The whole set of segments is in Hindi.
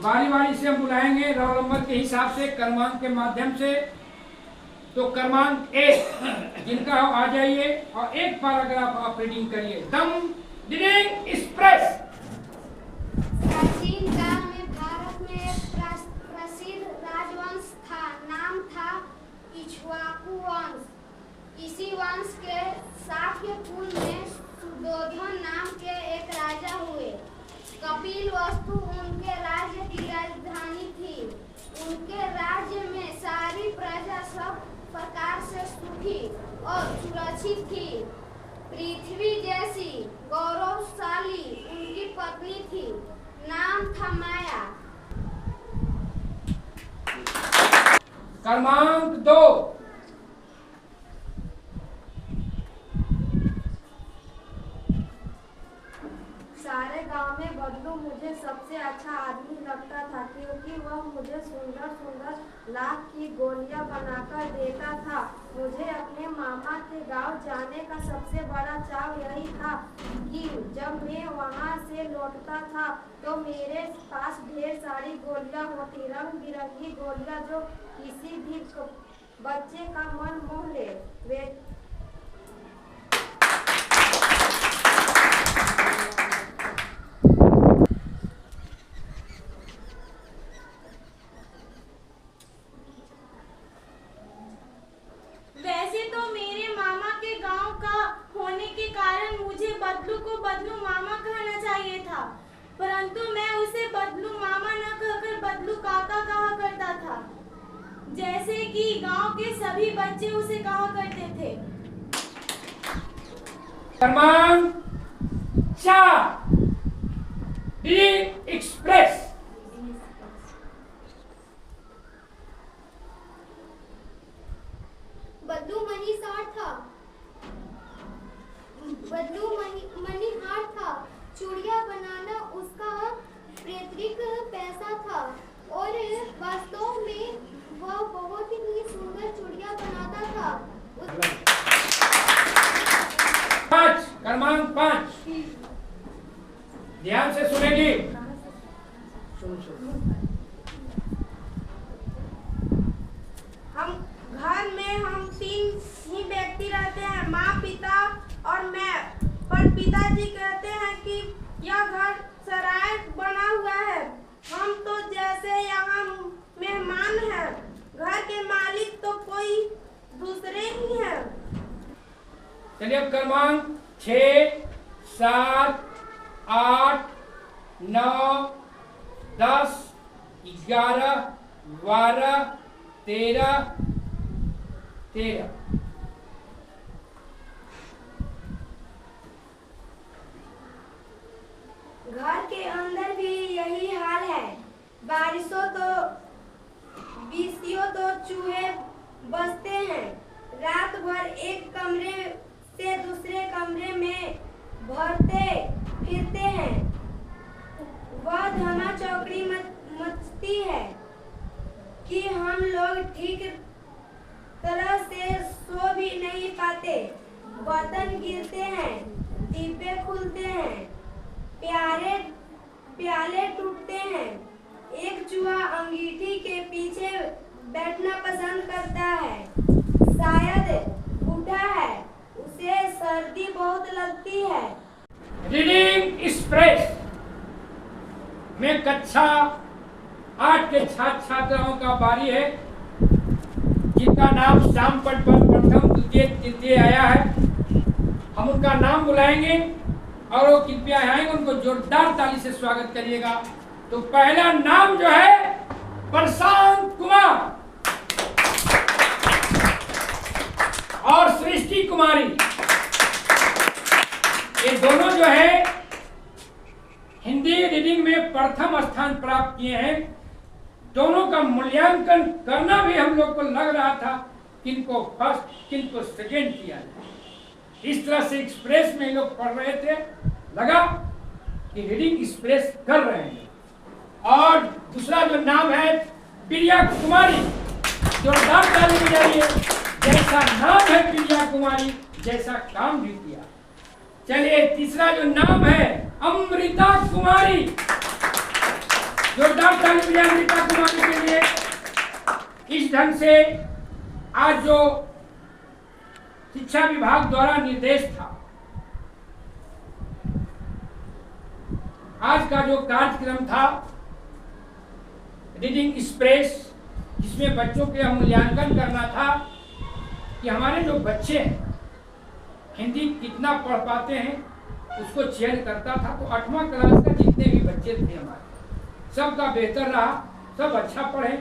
बारी बारी से हम बुलाएंगे रोल नंबर के हिसाब से, क्रमांक के माध्यम से। तो क्रमांक 1 जिनका हो आ जाइए और एक पैराग्राफ आप रीडिंग करिए। दम रीडिंग एक्सप्रेस। प्राचीन काल में भारत में एक प्रसिद्ध राजवंश था। नाम था इक्ष्वाकु वंश। इसी वंश के शाक्य कुल में सुयोधन नाम के एक राजा हुए। कपिलवस्तु उनके राज्य की राजधानी थी। उनके राज्य में सारी प्रजा सब प्रकार से सुखी और सुरक्षित थी। पृथ्वी जैसी गौरवशाली उनकी पत्नी थी। नाम था माया। क्रमांक 2 सारे गांव में बबलू मुझे सबसे अच्छा आदमी लगता था, क्योंकि वह मुझे सुंदर सुंदर लाख की गोलियां बनाकर देता था। मुझे अपने मामा के गांव जाने का सबसे बड़ा चाव यही था कि जब मैं वहां से लौटता था तो मेरे पास ढेर सारी गोलियां होती, रंग बिरंगी गोलियां जो किसी भी बच्चे का मन मोह ले। वे वैसे तो मेरे मामा के गांव का होने के कारण मुझे बदलू को बदलू मामा कहना चाहिए था, परंतु मैं उसे बदलू मामा न कहकर बदलू काका कहा करता था, जैसे कि गांव के सभी बच्चे उसे कहा करते थे। क्रमांक 4 रीडिंग एक्सप्रेस। बदलू मनीहार था। बदलू मनीहार था। चूड़ियां बनाना उसका पैतृक पैसा था और वास्तव में वह बहुत ही सुंदर चूड़ियां बनाता था। क्रमांक 5 ध्यान से सुनेंगे। घर में हम 3 ही व्यक्ति रहते हैं, माँ, पिता और मैं। पर पिताजी कहते हैं कि यह घर सराय बना हुआ है। हम तो जैसे यहाँ मेहमान हैं। घर के मालिक तो कोई दूसरे ही हैं। चलिए अब क्रमांक 6 7 8 9 10 11 12 13 घर के अंदर भी यही हाल है। बारिशों तो चूहे बसते हैं। रात भर एक कमरे से दूसरे कमरे में भरते फिरते हैं। वह धमा चौकड़ी मचती है कि हम लोग ठीक तरह से सो भी नहीं पाते। बर्तन गिरते हैं, डिब्बे खुलते हैं, प्याले टूटते हैं। एक चूहा अंगीठी के पीछे बैठना पसंद करता है। शायद बूढ़ा है, उसे सर्दी बहुत लगती है। रीडिंग एक्सप्रेस में कक्षा 8 के छात्र छात्राओं का बारी है, जिनका नाम श्याम पट पर प्रथम द्वितीय तृतीय आया है। हम उनका नाम बुलाएंगे और वो कृपया आएंगे, उनको जोरदार ताली से स्वागत करिएगा। तो पहला नाम जो है प्रशांत कुमार और सृष्टि कुमारी। ये दोनों जो है हिंदी रीडिंग में प्रथम स्थान प्राप्त किए हैं। दोनों का मूल्यांकन करना भी हम लोग को लग रहा था किनको फर्स्ट किनको सेकेंड किया जाए। इस तरह से एक्सप्रेस में लोग पढ़ रहे थे, लगा कि रीडिंग एक्सप्रेस कर रहे हैं। और दूसरा जो नाम है प्रिया कुमारी, जोरदार ताली बजाइए। जैसा नाम है प्रिया कुमारी, जैसा काम भी किया। चलिए तीसरा जो नाम है अमृता कुमारी, जोरदार जोरदार ताली बजाएं रीता कुमारी के लिए। इस ढंग से आज जो शिक्षा विभाग द्वारा निर्देश था, आज का जो कार्यक्रम था रीडिंग एक्सप्रेस, जिसमें बच्चों के मूल्यांकन करना था कि हमारे जो बच्चे हैं हिंदी कितना पढ़ पाते हैं, उसको चयन करता था। तो 8वां क्लास का जितने भी बच्चे थे हमारे, सबका बेहतर रहा, सब अच्छा पढ़े,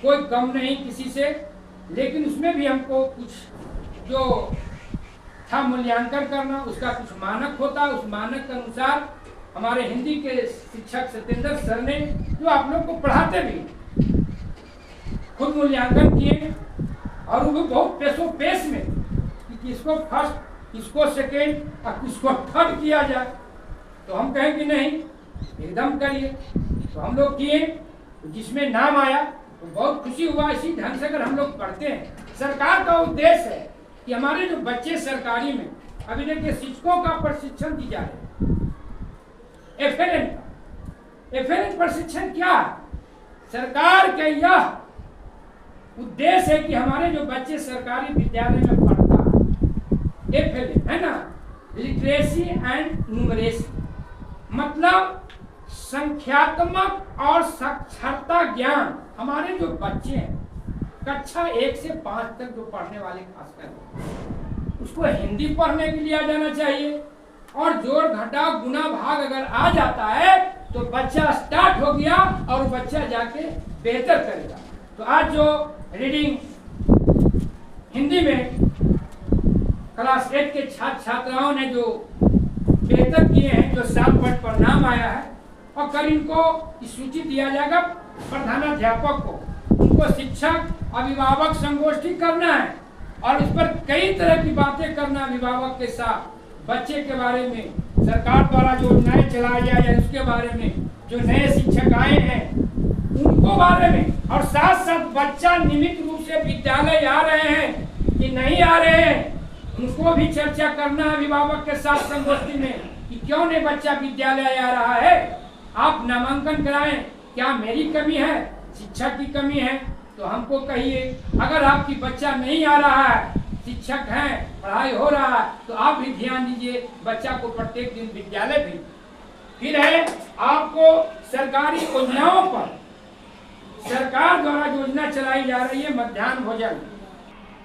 कोई कम नहीं किसी से। लेकिन उसमें भी हमको कुछ जो था मूल्यांकन करना, उसका कुछ मानक होता, उस मानक के अनुसार हमारे हिंदी के शिक्षक सत्येंद्र सर ने, जो आप लोग को पढ़ाते भी, खुद मूल्यांकन किए और वो बहुत पेशो पेश में कि किसको फर्स्ट, किसको सेकेंड और किसको थर्ड किया जाए। तो हम कहें कि नहीं, एकदम करिए। तो हम लोग किए, तो जिसमें नाम आया तो बहुत खुशी हुआ। इसी ढंग से अगर हम लोग पढ़ते हैं, सरकार का उद्देश्य है कि हमारे जो बच्चे सरकारी में, अभी देखिए शिक्षकों का प्रशिक्षण दी जा रही है, एफएलएन प्रशिक्षण क्या है? सरकार का यह उद्देश्य है कि हमारे जो बच्चे सरकारी विद्यालय में पढ़ता है, एफएलएन है ना, लिटरेसी एंड न्यूमरेसी, मतलब संख्यात्मक और साक्षरता ज्ञान। हमारे जो बच्चे हैं कक्षा 1 से 5 तक जो पढ़ने वाले खासकर, उसको हिंदी पढ़ने के लिए आ जाना चाहिए। और जोड़ घटाव गुना भाग अगर आ जाता है तो बच्चा स्टार्ट हो गया और बच्चा जाके बेहतर करेगा। तो आज जो रीडिंग हिंदी में क्लास 8 के छात्र छात्राओं ने जो बेहतर किए हैं, जो 7 पट पर नाम आया है, और कल इनको सूची दिया जाएगा प्रधानाध्यापक को, उनको शिक्षक अभिभावक संगोष्ठी करना है और इस पर कई तरह की बातें करना अभिभावक के साथ, बच्चे के बारे में, सरकार द्वारा जो योजनाएं चलाया जाए उसके बारे में, जो नए शिक्षक आए हैं उनको बारे में, और साथ साथ बच्चा नियमित रूप से विद्यालय आ रहे हैं कि नहीं आ रहे हैं, उनको भी चर्चा करना अभिभावक के साथ संगोष्ठी में कि क्यों नहीं बच्चा विद्यालय आ रहा है। आप नामांकन कराएं, क्या मेरी कमी है, शिक्षक की कमी है तो हमको कहिए। अगर आपकी बच्चा नहीं आ रहा है, शिक्षक हैं, पढ़ाई हो रहा है, तो आप भी ध्यान दीजिए, बच्चा को प्रत्येक दिन विद्यालय भी। फिर है आपको सरकारी योजनाओं पर, सरकार द्वारा योजना चलाई जा रही है मध्याह्न भोजन,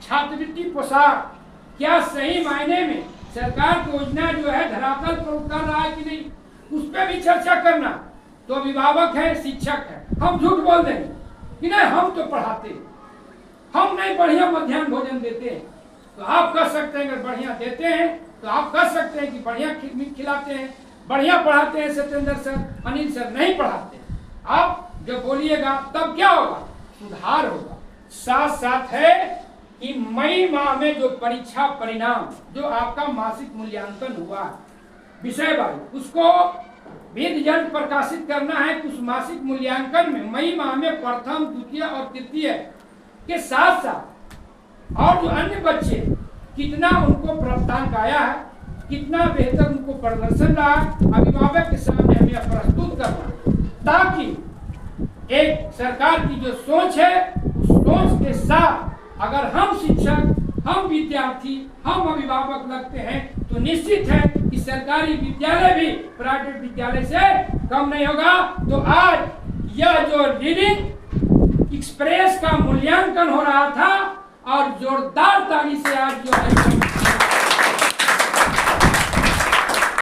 छात्रवृत्ति, पोशाक, क्या सही मायने में सरकार की योजना जो है धरातल पर उतर रहा है कि नहीं, उस पर भी चर्चा करना। तो अभिभावक है, शिक्षक है, हम झूठ बोल देंगे कि नहीं हम तो पढ़ाते, हम नहीं बढ़िया मध्याह्न भोजन देते हैं। तो आप कह सकते हैं अगर बढ़िया देते हैं तो आप कह सकते हैं कि बढ़िया खिलाते हैं, बढ़िया पढ़ाते हैं सत्येंद्र सर, अनिल सर नहीं पढ़ाते। आप जब बोलिएगा तब क्या होगा, सुधार होगा। साथ साथ है कि मई माह में जो परीक्षा परिणाम, जो आपका मासिक मूल्यांकन हुआ विषय वाइज, उसको भी रिजल्ट प्रकाशित करना है। उस मासिक मूल्यांकन में मई माह में प्रथम, द्वितीय और तृतीय के साथ साथ और जो अन्य बच्चे कितना उनको प्राप्तांक आया है, कितना बेहतर उनको प्रदर्शन रहा, अभिभावक के सामने हमें प्रस्तुत करना, ताकि एक सरकार की जो सोच है उस सोच के साथ अगर हम शिक्षक, हम विद्यार्थी, हम अभिभावक लगते हैं तो निश्चित है कि सरकारी विद्यालय भी प्राइवेट विद्यालय से कम नहीं होगा। तो आज यह जो रीडिंग एक्सप्रेस का मूल्यांकन हो रहा था और जोरदार ताली से आज जो है